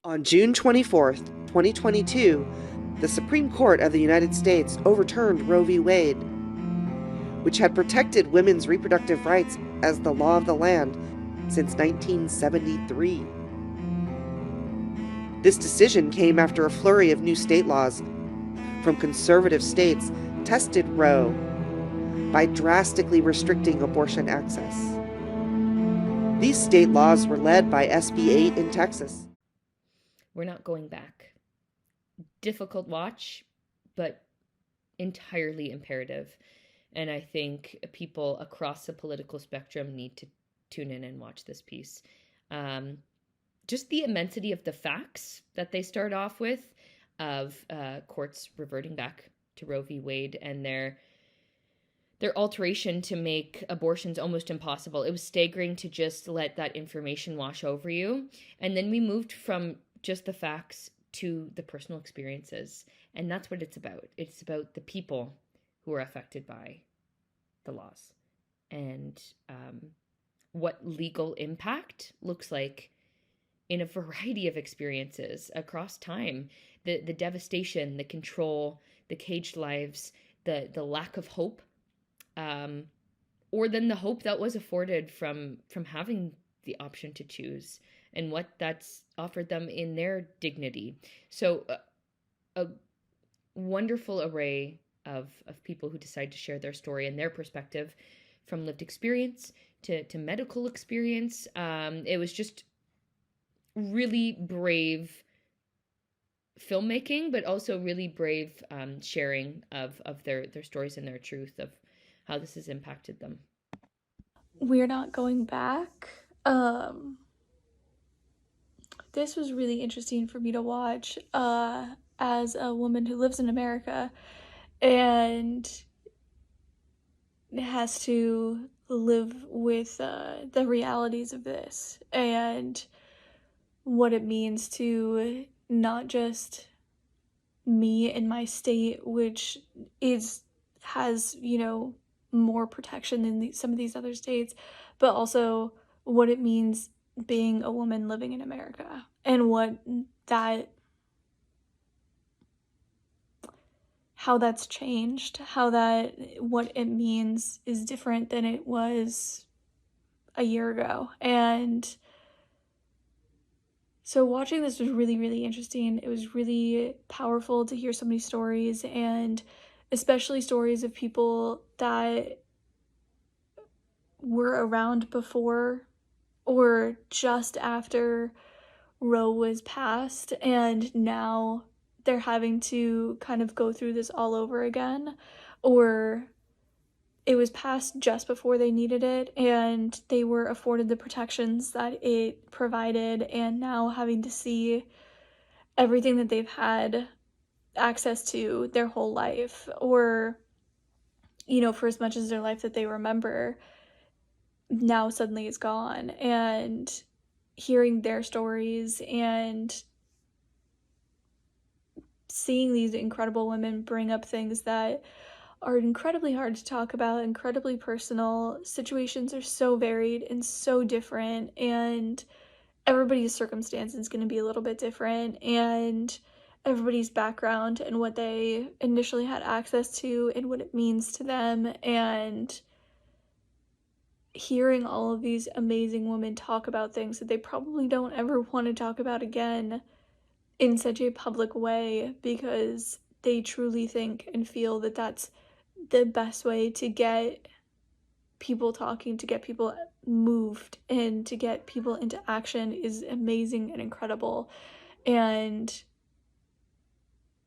On June 24th, 2022, the Supreme Court of the United States overturned Roe v. Wade, which had protected women's reproductive rights as the law of the land since 1973. This decision came after a flurry of new state laws from conservative states tested Roe by drastically restricting abortion access. These state laws were led by SB 8 in Texas. We're not going back. Difficult watch, but entirely imperative. And I think people across the political spectrum need to tune in and watch this piece. Just the immensity of the facts that they start off with of courts reverting back to Roe v. Wade and their alteration to make abortions almost impossible. It was staggering to just let that information wash over you. And then we moved from just the facts to the personal experiences. And that's what it's about. It's about the people who are affected by the laws and what legal impact looks like in a variety of experiences across time. The devastation, the control, the caged lives, the lack of hope, or then the hope that was afforded from having the option to choose and what that's offered them in their dignity. So a wonderful array of people who decide to share their story and their perspective, from lived experience to medical experience. It was just really brave filmmaking, but also really brave sharing of their stories and their truth of how this has impacted them. We're not going back. This was really interesting for me to watch as a woman who lives in America and has to live with the realities of this and what it means to not just me in my state, which has more protection than some of these other states, but also what it means being a woman living in America and how that's changed, what it means is different than it was a year ago. And so watching this was really, really interesting. It was really powerful to hear so many stories, and especially stories of people that were around before or just after Roe was passed, and now they're having to kind of go through this all over again, or it was passed just before they needed it and they were afforded the protections that it provided, and now having to see everything that they've had access to their whole life, or for as much as their life that they remember, now suddenly is gone. And hearing their stories and seeing these incredible women bring up things that are incredibly hard to talk about, incredibly personal. Situations are so varied and so different, and everybody's circumstance is going to be a little bit different, and everybody's background and what they initially had access to and what it means to them. And hearing all of these amazing women talk about things that they probably don't ever want to talk about again in such a public way, because they truly think and feel that that's the best way to get people talking, to get people moved, and to get people into action is amazing and incredible. And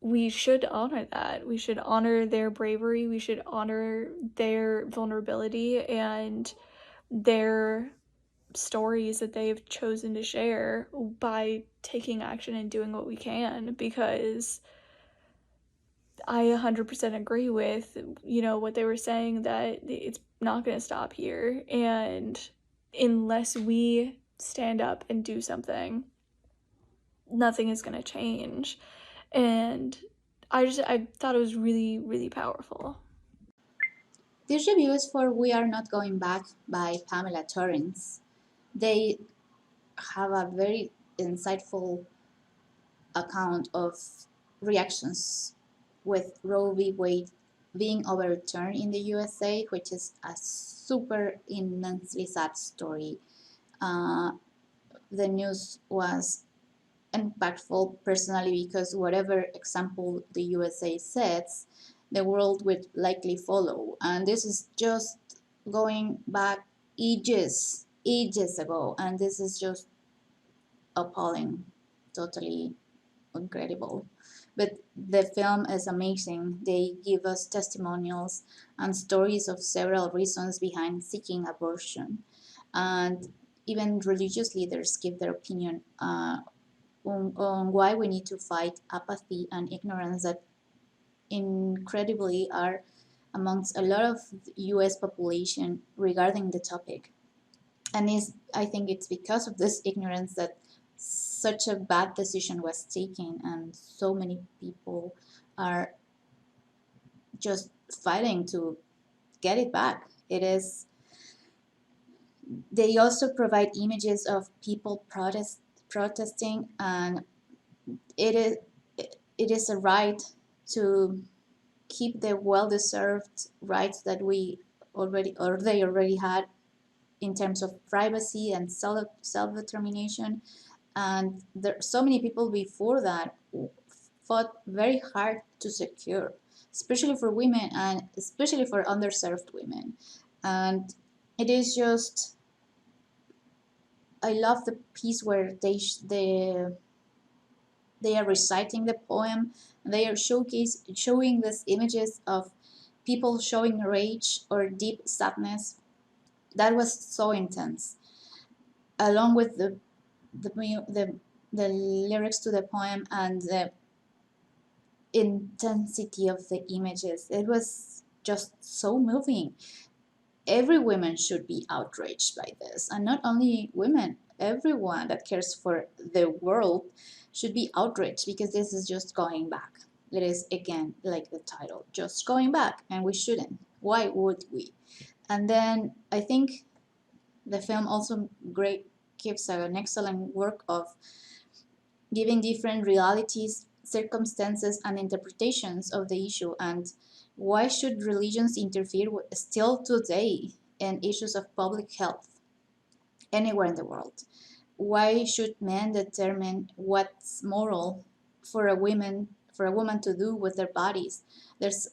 we should honor that. We should honor their bravery. We should honor their vulnerability and their stories that they've chosen to share by taking action and doing what we can, because I 100% agree with, what they were saying, that it's not going to stop here. And unless we stand up and do something, nothing is going to change. And I thought it was really, really powerful. This review is for We Are Not Going Back by Pamela Torrance. They have a very insightful account of reactions with Roe v. Wade being overturned in the USA, which is a super immensely sad story. The news was impactful personally because whatever example the USA sets, the world would likely follow. And this is just going back ages ago, and this is just appalling, totally incredible. But the film is amazing. They give us testimonials and stories of several reasons behind seeking abortion, and even religious leaders give their opinion on why we need to fight apathy and ignorance that incredibly are amongst a lot of US population regarding the topic. And I think it's because of this ignorance that such a bad decision was taken, and so many people are just fighting to get it back. They also provide images of people protesting, and it is it is a right to keep the well-deserved rights that they already had in terms of privacy and self-determination. And there so many people before that fought very hard to secure, especially for women and especially for underserved women. And it is just, I love the piece where they are reciting the poem. They are showing these images of people showing rage or deep sadness. That was so intense, along with the lyrics to the poem and the intensity of the images. It was just so moving. Every woman should be outraged by this, and not only women, everyone that cares for the world should be outraged, because this is just going back. It is, again, like the title, just going back, and we shouldn't. Why would we? And then I think the film also gives an excellent work of giving different realities, circumstances, and interpretations of the issue. And why should religions interfere still today in issues of public health anywhere in the world? Why should men determine what's moral for a woman to do with their bodies? There's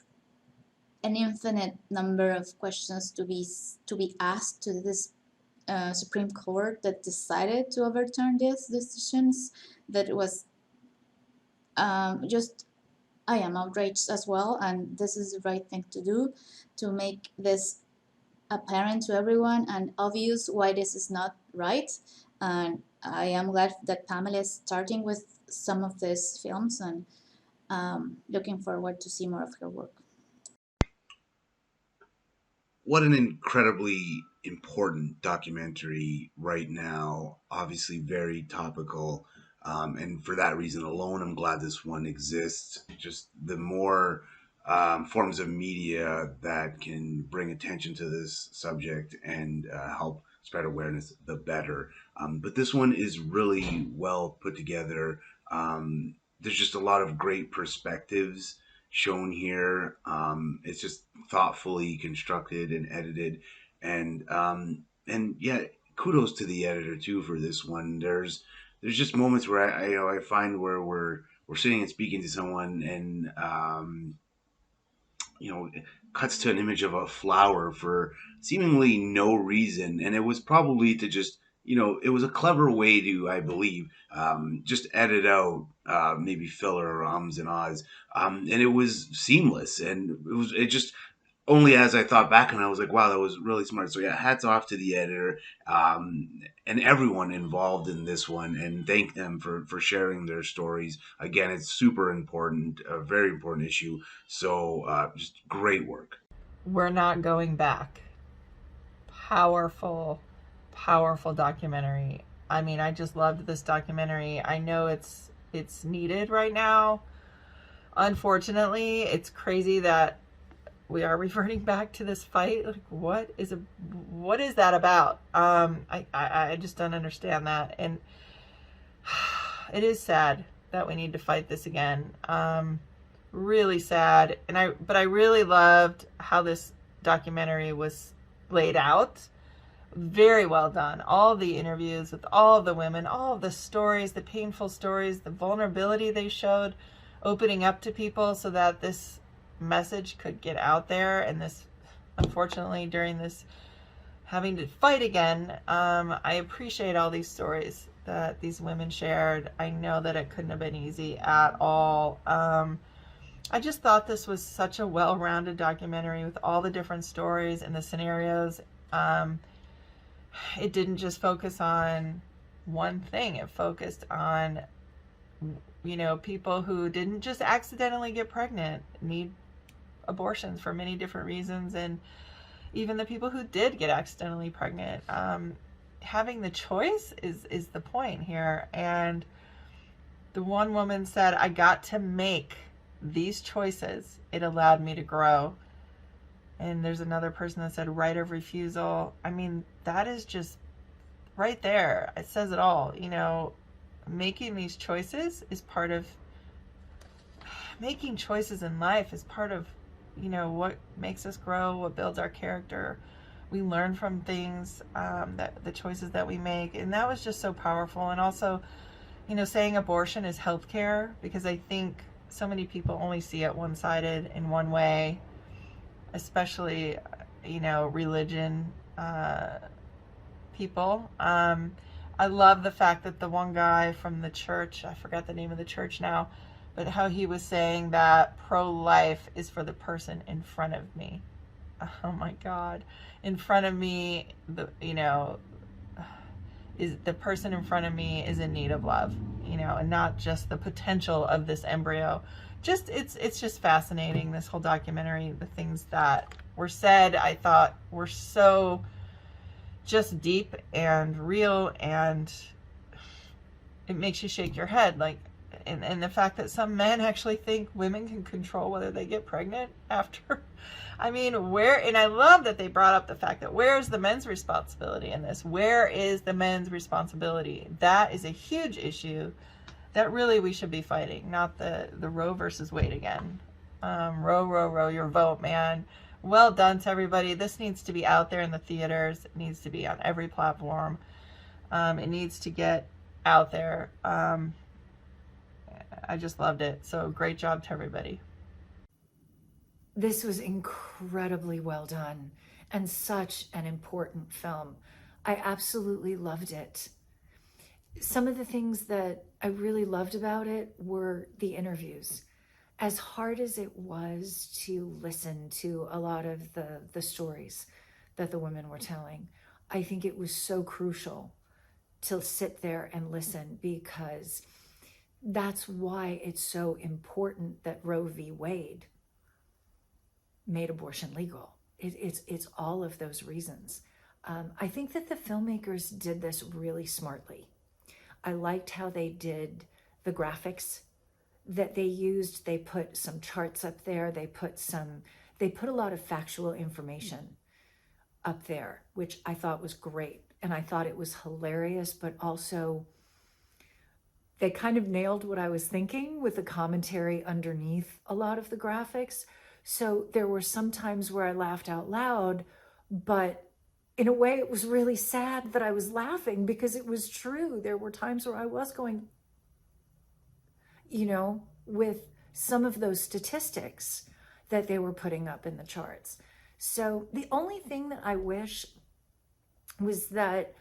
an infinite number of questions to be asked to this Supreme Court that decided to overturn these decisions. That was just, I am outraged as well, and this is the right thing to do, to make this apparent to everyone and obvious why this is not right. And I am glad that Pamela is starting with some of these films, and looking forward to see more of her work. What an incredibly important documentary right now. Obviously, very topical. And for that reason alone, I'm glad this one exists. Just the more forms of media that can bring attention to this subject and help spread awareness, the better. But this one is really well put together. There's just a lot of great perspectives shown here. It's just thoughtfully constructed and edited, and yeah, kudos to the editor too for this one. There's just moments where I find where we're sitting and speaking to someone, and it cuts to an image of a flower for seemingly no reason, and it was probably to just it was a clever way to, I believe, just edit out maybe filler or ums and ahs, and it was seamless, and it just only as I thought back and I was like, wow, that was really smart. So yeah, hats off to the editor, and everyone involved in this one, and thank them for sharing their stories. Again, it's super important, a very important issue. So just great work. We're not going back. Powerful, powerful documentary. I mean, I just loved this documentary. I know it's needed right now. Unfortunately, it's crazy that we are reverting back to this fight. Like, what is that about? I just don't understand that, and it is sad. that we need to fight this again. Really sad. But I really loved how this documentary was laid out. Very well done. All the interviews with all of the women, all of the stories, the painful stories, the vulnerability they showed, opening up to people so that this message could get out there. And this, unfortunately, during this having to fight again, I appreciate all these stories that these women shared. I know that it couldn't have been easy at all. I just thought this was such a well-rounded documentary with all the different stories and the scenarios. It didn't just focus on one thing. It focused on, people who didn't just accidentally get pregnant, need abortions for many different reasons, and even the people who did get accidentally pregnant. Having the choice is the point here. And the one woman said, I got to make these choices. It allowed me to grow. And there's another person that said right of refusal. I mean, that is just right there. It says it all. Making these choices is part of making choices in life is part of, what makes us grow, what builds our character. We learn from things, that the choices that we make. And that was just so powerful. And also, saying abortion is healthcare, because I think so many people only see it one-sided in one way, especially, religion people. I love the fact that the one guy from the church, I forgot the name of the church now, but how he was saying that pro-life is for the person in front of me. Oh my God. In front of me, is the person in front of me is in need of love, and not just the potential of this embryo. It's just fascinating, this whole documentary. The things that were said, I thought were so just deep and real, and it makes you shake your head. And the fact that some men actually think women can control whether they get pregnant after. I mean, and I love that they brought up the fact that where's the men's responsibility in this? Where is the men's responsibility? That is a huge issue that really we should be fighting, not the Roe versus Wade again. Roe, your vote, man. Well done to everybody. This needs to be out there in the theaters. It needs to be on every platform. It needs to get out there. I just loved it. So great job to everybody. This was incredibly well done and such an important film. I absolutely loved it. Some of the things that I really loved about it were the interviews. As hard as it was to listen to a lot of the stories that the women were telling, I think it was so crucial to sit there and listen, because that's why it's so important that Roe v. Wade made abortion legal. It's all of those reasons. I think that the filmmakers did this really smartly. I liked how they did the graphics that they used. They put some charts up there. They put a lot of factual information up there, which I thought was great. And I thought it was hilarious, but also they kind of nailed what I was thinking with the commentary underneath a lot of the graphics. So there were some times where I laughed out loud, but in a way it was really sad that I was laughing, because it was true. There were times where I was going, with some of those statistics that they were putting up in the charts. So the only thing that I wish was that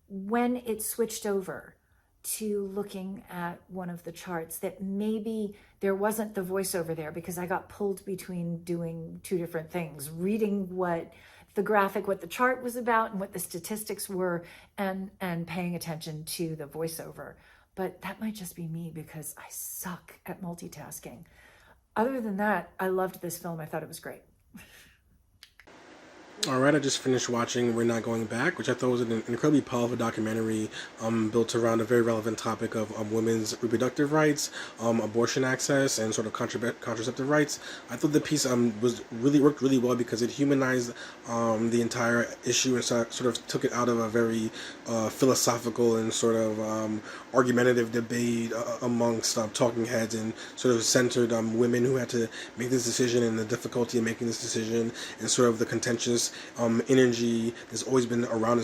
when it switched over to looking at one of the charts, that maybe there wasn't the voiceover there, because I got pulled between doing two different things, reading what the chart was about and what the statistics were, and paying attention to the voiceover. But that might just be me, because I suck at multitasking. Other than that, I loved this film. I thought it was great. All right, I just finished watching We're Not Going Back, which I thought was an incredibly powerful documentary built around a very relevant topic of women's reproductive rights, abortion access, and sort of contraceptive rights. I thought the piece was really worked really well because it humanized the entire issue and sort of took it out of a very philosophical and sort of argumentative debate amongst talking heads, and sort of centered women who had to make this decision and the difficulty in making this decision, and sort of the contentious energy that's always been around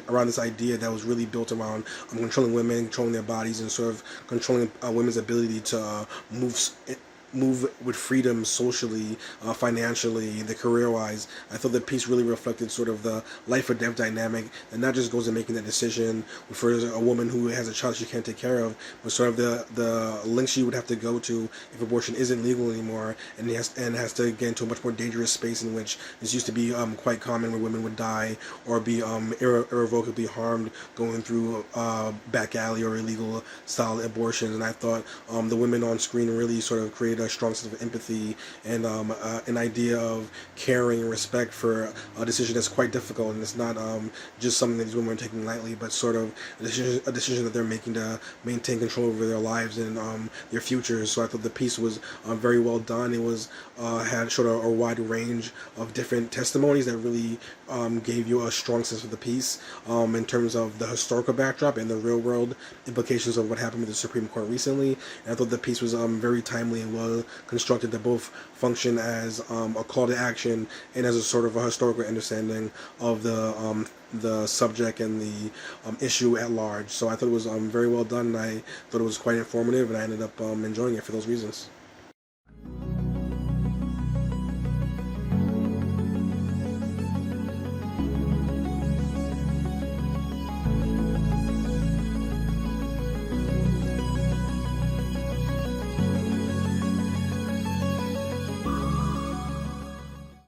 around this idea that was really built around controlling women, controlling their bodies, and sort of controlling women's ability to move with freedom socially, financially, the career-wise. I thought the piece really reflected sort of the life or death dynamic that not just goes in making that decision for a woman who has a child she can't take care of, but sort of the lengths she would have to go to if abortion isn't legal anymore, and has to get into a much more dangerous space in which this used to be quite common, where women would die or be irrevocably harmed going through back alley or illegal style abortions. And I thought the women on screen really sort of created a strong sense of empathy and an idea of caring and respect for a decision that's quite difficult, and it's not just something that these women are taking lightly, but sort of a decision that they're making to maintain control over their lives and their futures. So I thought the piece was very well done. It was had sort of a wide range of different testimonies that really gave you a strong sense of the piece in terms of the historical backdrop and the real world implications of what happened with the Supreme Court recently. And I thought the piece was very timely and well constructed to both function as a call to action and as a sort of a historical understanding of the subject and the issue at large. So I thought it was very well done, and I thought it was quite informative, and I ended up enjoying it for those reasons.